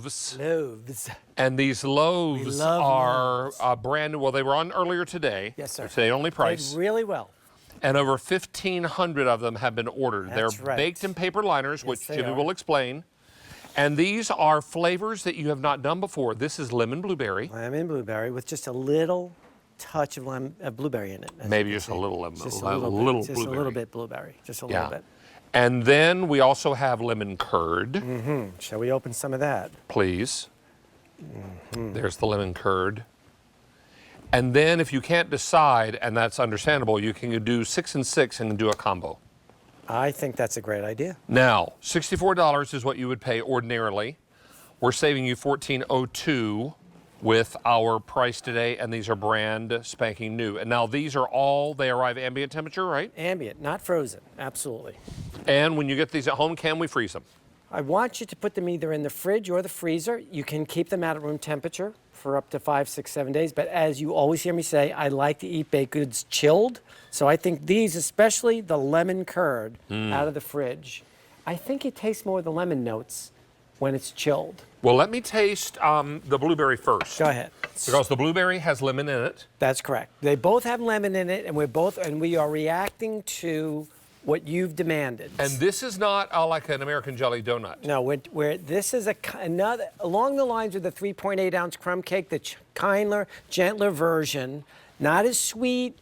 Loaves. Loaves. And these Loaves are Loaves. brand new. Well, they were on earlier today. Yes, sir. Today only price. Did really well. And over 1,500 of them have been ordered. That's They're right. baked in paper liners, Yes, which they Jimmy are. will explain. And these are flavors that you have not done before. This is lemon blueberry. Lemon blueberry with just a little touch of blueberry in it. Maybe just a little lemon, Just little blueberry. blueberry. Just a little bit blueberry. Just a little bit. And then we also have lemon curd. Shall we open some of that? Please. There's the lemon curd. And then if you can't decide, and that's understandable, you can do 6 and 6 and do a combo. I think that's a great idea. Now, $64 is what you would pay ordinarily. We're saving you $14.02 with our price today, and these are brand spanking new. And now these are all, they arrive ambient temperature, right? Ambient, not frozen. Absolutely. And when you get these at home, can we freeze them? I want you to put them either in the fridge or the freezer. You can keep them at room temperature for up to 5, 6, 7 days. But as you always hear me say, I like to eat baked goods chilled. So I think these, especially the lemon curd out of the fridge, I think it tastes more of the lemon notes when it's chilled. Well, let me taste the blueberry first. Go ahead. Because the blueberry has lemon in it. That's correct. They both have lemon in it, and we are reacting to what you've demanded. And this is not like an American jelly donut. No, this is another along the lines of the 3.8 ounce crumb cake, the kinder, gentler version, not as sweet.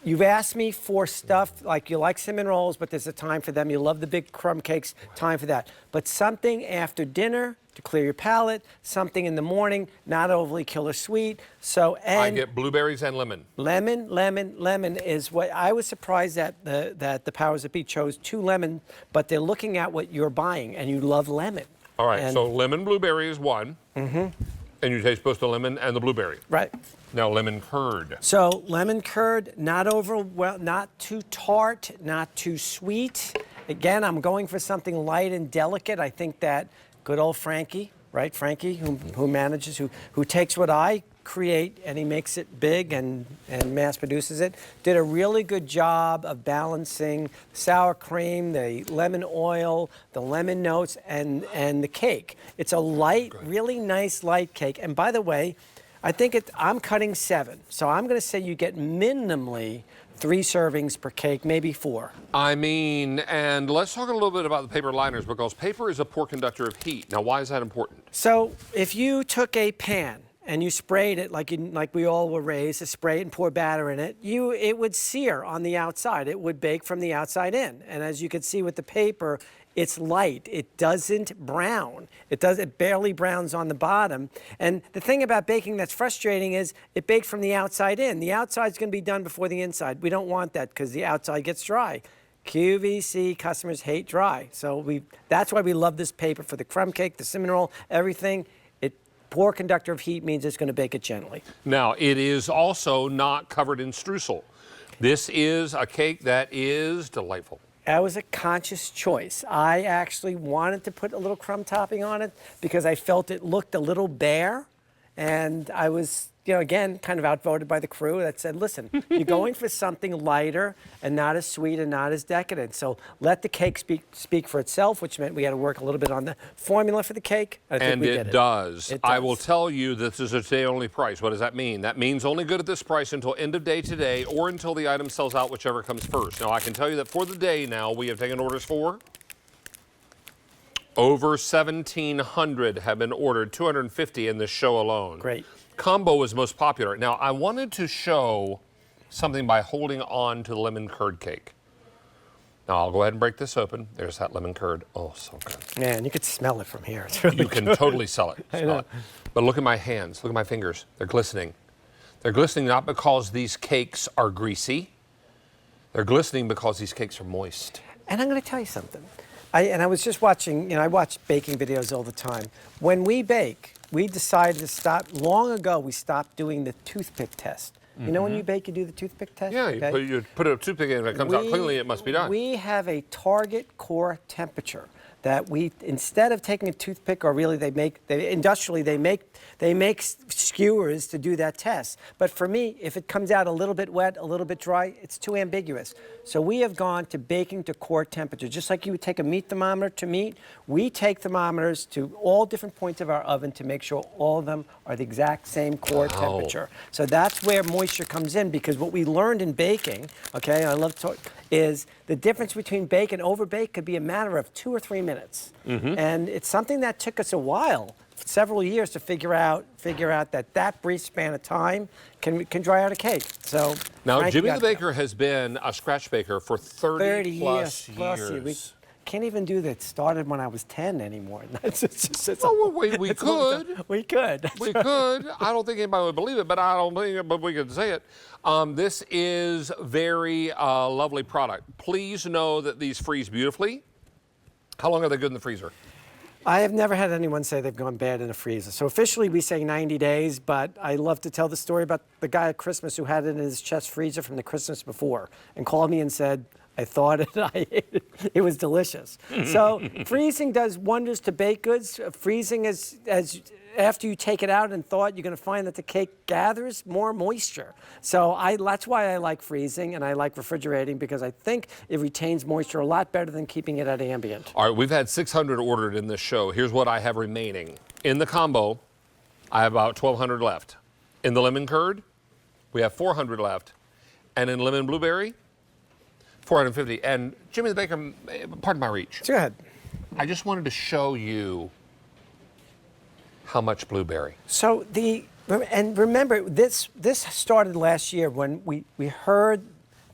You've asked me for stuff like you like cinnamon rolls, but there's a time for them. You love the big crumb cakes, time for that. But something after dinner to clear your palate, something in the morning, not overly killer sweet. So, and I get blueberries and lemon. Lemon is what I was surprised that the powers that be chose 2 lemon, but they're looking at what you're buying, and you love lemon. All right, so lemon blueberry is one. And you taste both the lemon and the blueberry. Right. Now lemon curd. So lemon curd, not too tart, not too sweet. Again, I'm going for something light and delicate. I think that good old Frankie, right? Frankie, who manages, who takes what I create and he makes it big and mass produces it, did a really good job of balancing sour cream, the lemon oil, the lemon notes, and the cake. It's a light, really nice light cake. And by the way, I think I'm cutting 7, so I'm going to say you get minimally 3 servings per cake, maybe 4. I mean, and let's talk a little bit about the paper liners, because paper is a poor conductor of heat. Now, why is that important? So if you took a pan and you sprayed it like we all were raised to spray it and pour batter in it, it would sear on the outside. It would bake from the outside in. And as you can see with the paper, it's light. It doesn't brown. It barely browns on the bottom. And the thing about baking that's frustrating is it bakes from the outside in. The outside's going to be done before the inside. We don't want that because the outside gets dry. QVC customers hate dry. So that's why we love this paper for the crumb cake, the cinnamon roll, everything. Poor conductor of heat means it's going to bake it gently. Now, it is also not covered in streusel. This is a cake that is delightful. That was a conscious choice. I actually wanted to put a little crumb topping on it because I felt it looked a little bare, and I was, again, kind of outvoted by the crew that said, listen, you're going for something lighter and not as sweet and not as decadent. So let the cake speak for itself, which meant we had to work a little bit on the formula for the cake. I think we did it. It does. I will tell you this is a today-only price. What does that mean? That means only good at this price until end of day today or until the item sells out, whichever comes first. Now, I can tell you that for the day now, we have taken orders for over 1,700 have been ordered, 250 in this show alone. Great. Combo is most popular. Now, I wanted to show something by holding on to the lemon curd cake. Now, I'll go ahead and break this open. There's that lemon curd. Oh, so good. Man, you could smell it from here. It's really You can totally smell it. But look at my hands. Look at my fingers. They're glistening. They're glistening not because these cakes are greasy. They're glistening because these cakes are moist. And I'm going to tell you something. I was just watching, I watch baking videos all the time. When we bake, we decided to stop, long ago we stopped doing the toothpick test. You know when you bake, you do the toothpick test? Yeah, you put a toothpick in and it comes out cleanly, it must be done. We have a target core temperature that we, instead of taking a toothpick, or really industrially they make skewers to do that test. But for me, if it comes out a little bit wet, a little bit dry, it's too ambiguous. So we have gone to baking to core temperature. Just like you would take a meat thermometer to meat, we take thermometers to all different points of our oven to make sure all of them are the exact same core temperature. So that's where moisture comes in, because what we learned in baking, okay, I love to, is the difference between bake and overbake could be a matter of 2 or 3 minutes. And it's something that took us a while, several years, to figure out that brief span of time can dry out a cake. So now, Frankie Jimmy the Baker has been a scratch baker for 30 plus years. We can't even do that. Started when I was 10 anymore. We could. We could. We could. I don't think anybody would believe it, but we could say it. This is very lovely product. Please know that these freeze beautifully. How long are they good in the freezer? I have never had anyone say they've gone bad in a freezer. So officially we say 90 days, but I love to tell the story about the guy at Christmas who had it in his chest freezer from the Christmas before and called me and said, I thought it, I ate it. It was delicious. So freezing does wonders to baked goods. Freezing is, after you take it out and thaw it, you're going to find that the cake gathers more moisture. So that's why I like freezing and I like refrigerating, because I think it retains moisture a lot better than keeping it at ambient. All right, we've had 600 ordered in this show. Here's what I have remaining. In the combo, I have about 1,200 left. In the lemon curd, we have 400 left. And in lemon blueberry, 450. And Jimmy the Baker, pardon my reach. Go ahead. I just wanted to show you how much blueberry. So and remember, this started last year when we heard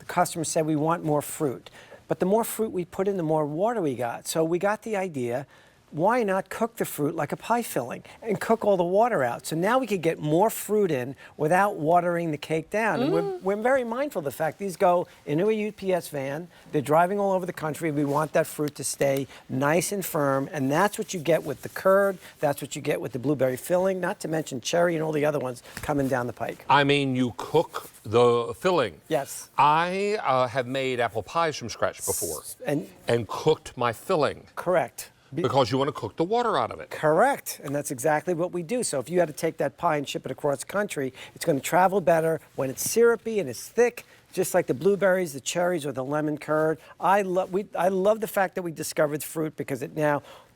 the customers say we want more fruit. But the more fruit we put in, the more water we got. So we got the idea, why not cook the fruit like a pie filling and cook all the water out? So now we could get more fruit in without watering the cake down. And we're very mindful of the fact these go into a UPS van. They're driving all over the country. We want that fruit to stay nice and firm. And that's what you get with the curd. That's what you get with the blueberry filling, not to mention cherry and all the other ones coming down the pike. I mean, you cook the filling. Yes. I have made apple pies from scratch before and cooked my filling. Correct. Because you want to cook the water out of it. Correct, and that's exactly what we do. So if you had to take that pie and ship it across country, it's going to travel better when it's syrupy and it's thick, just like the blueberries, the cherries, or the lemon curd. I love the fact that we discovered fruit, because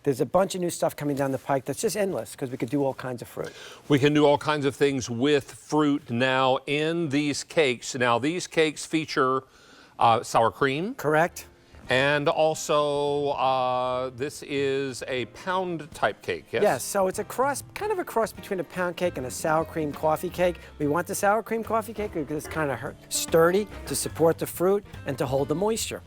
there's a bunch of new stuff coming down the pike that's just endless, because we could do all kinds of fruit. We can do all kinds of things with fruit now in these cakes. Now, these cakes feature sour cream. Correct. And also, this is a pound type cake, yes? Yes, so it's kind of a cross between a pound cake and a sour cream coffee cake. We want the sour cream coffee cake because it's kind of sturdy to support the fruit and to hold the moisture.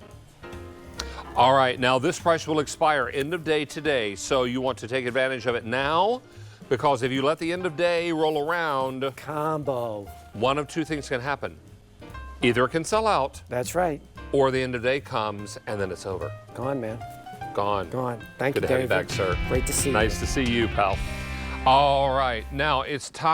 All right, now this price will expire end of day today, so you want to take advantage of it now, because if you let the end of day roll around, combo, one of two things can happen. Either it can sell out. That's right. Or the end of day comes and then it's over. Gone, man. Gone. Gone. Thank you, Good to have you David. back, sir. Great to see you. Nice to see you, pal. All right, now it's time.